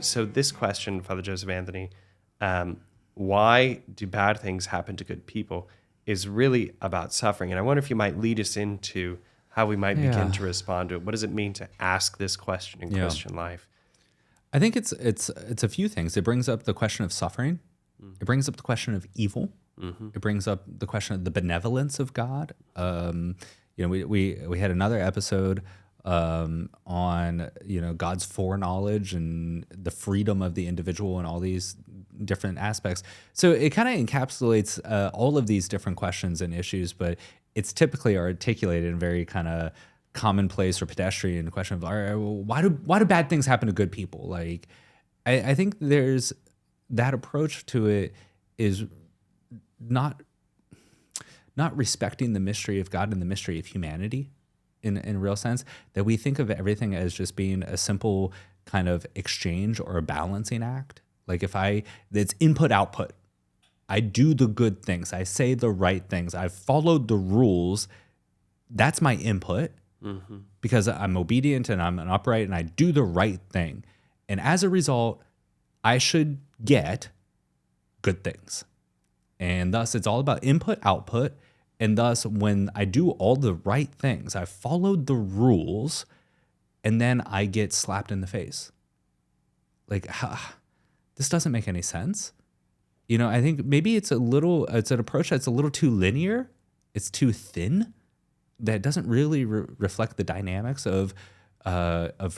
So this question, Father Joseph Anthony, why do bad things happen to good people, is really about suffering. And I wonder if you might lead us into how we might begin to respond to it. What does it mean to ask this question in Christian life? I think it's a few things. It brings up the question of suffering. It brings up the question of evil. It brings up the question of the benevolence of God. We had another episode on God's foreknowledge and the freedom of the individual and all these different aspects. So it kind of encapsulates all of these different questions and issues, but it's typically articulated in very kind of commonplace or pedestrian question of, all right, well, why do bad things happen to good people? Like, I think there's that approach to it is not respecting the mystery of God and the mystery of humanity in a real sense, that we think of everything as just being a simple kind of exchange or a balancing act. Like it's input output. I do the good things. I say the right things. I've followed the rules. That's my input because I'm obedient and I'm upright and I do the right thing. And as a result, I should get good things. And thus it's all about input, output. And thus when I do all the right things, I followed the rules, and then I get slapped in the face. Like, this doesn't make any sense. I think maybe it's an approach that's a little too linear. It's too thin. That doesn't really reflect the dynamics of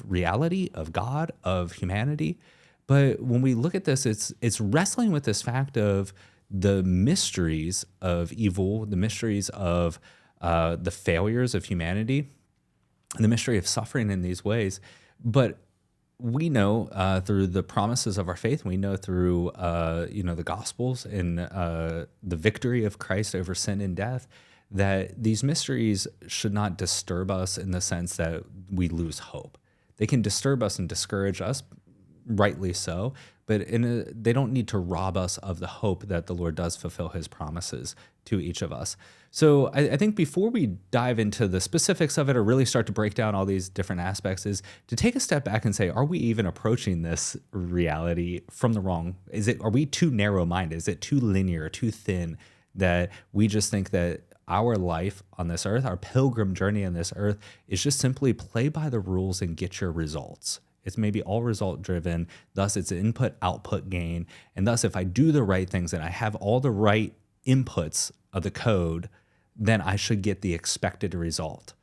reality, of God, of humanity. But when we look at this, it's wrestling with this fact of the mysteries of evil, the mysteries of the failures of humanity, and the mystery of suffering in these ways. But we know through the promises of our faith, we know through the Gospels and the victory of Christ over sin and death, that these mysteries should not disturb us in the sense that we lose hope. They can disturb us and discourage us, rightly so, but they don't need to rob us of the hope that the Lord does fulfill his promises to each of us. So I think before we dive into the specifics of it or really start to break down all these different aspects is to take a step back and say, are we even approaching this reality from the wrong? Are we too narrow-minded? Is it too linear, too thin, that we just think that our life on this earth, our pilgrim journey on this earth, is just simply play by the rules and get your results? It's maybe all result driven. Thus, it's an input output gain. And thus, if I do the right things and I have all the right inputs of the code, then I should get the expected result.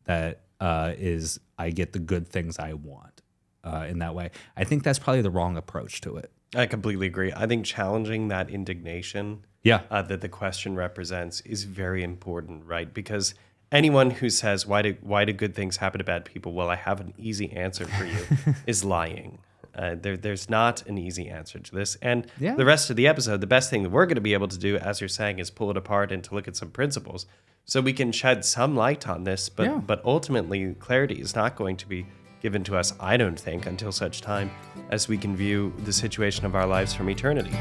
That is, I get the good things I want in that way. I think that's probably the wrong approach to it. I completely agree. I think challenging that indignation that the question represents is very important, right? Because anyone who says, why do good things happen to bad people? Well, I have an easy answer for you, is lying. There's not an easy answer to this. And the rest of the episode, the best thing that we're going to be able to do, as you're saying, is pull it apart and to look at some principles so we can shed some light on this. But ultimately, clarity is not going to be given to us, I don't think, until such time as we can view the situation of our lives from eternity.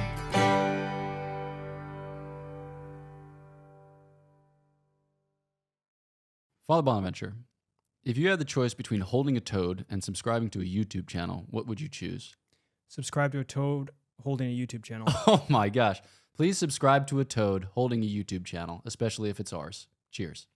Father Bonaventure, if you had the choice between holding a toad and subscribing to a YouTube channel, what would you choose? Subscribe to a toad holding a YouTube channel. Oh my gosh. Please subscribe to a toad holding a YouTube channel, especially if it's ours. Cheers.